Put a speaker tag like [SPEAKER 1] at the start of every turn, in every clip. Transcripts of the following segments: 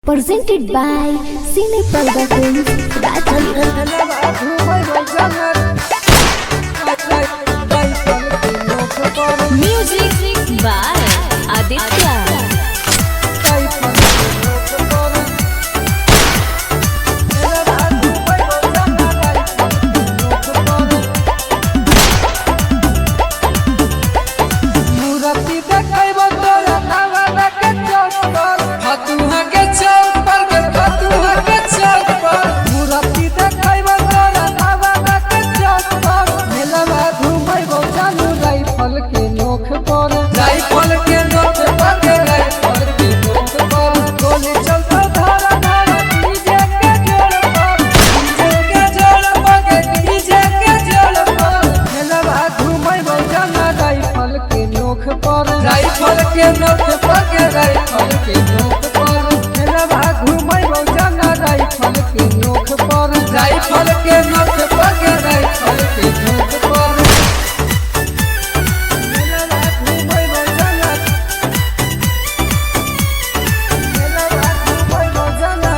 [SPEAKER 1] presented by Cine Parda Films, music by Aditya.
[SPEAKER 2] Rifle के नोक पर राइफल के नोक पर मेला घूमै रोजाना राइफल के नोक पर राइफल के नोक पर राइफल के नोक पर मेला घूमै रोजाना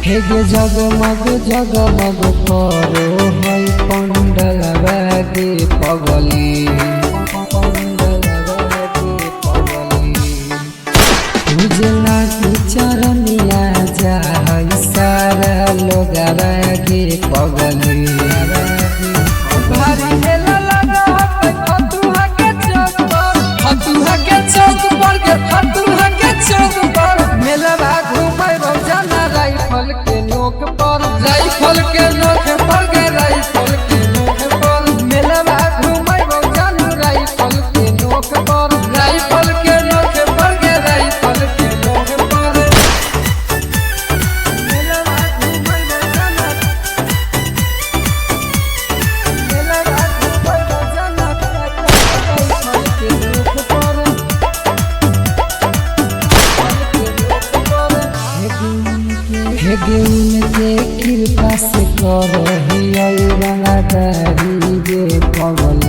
[SPEAKER 2] हेगे जगमग जगमग करो है पंडल बागे पगली उजला की चरनिया जा है सारा लोग बागे पगली भारी मेला लगा है फतुहा के चौक पर फतुहा के चौक पर के फतुहा के चौक पर मेला घूमै रोजाना राइफल के नोक पर राइफल के नोक पर गे राइफल के नोक पर मेला घूमै रोजाना राइफल के नोक पर राइफल के नोक पर गे राइफल के नोक पर मेला घूमै रोजाना मेला घूमै रोजाना राइफल के नोक पर हेगे उनके कृपा से करो हिया रंगदारी गे पगल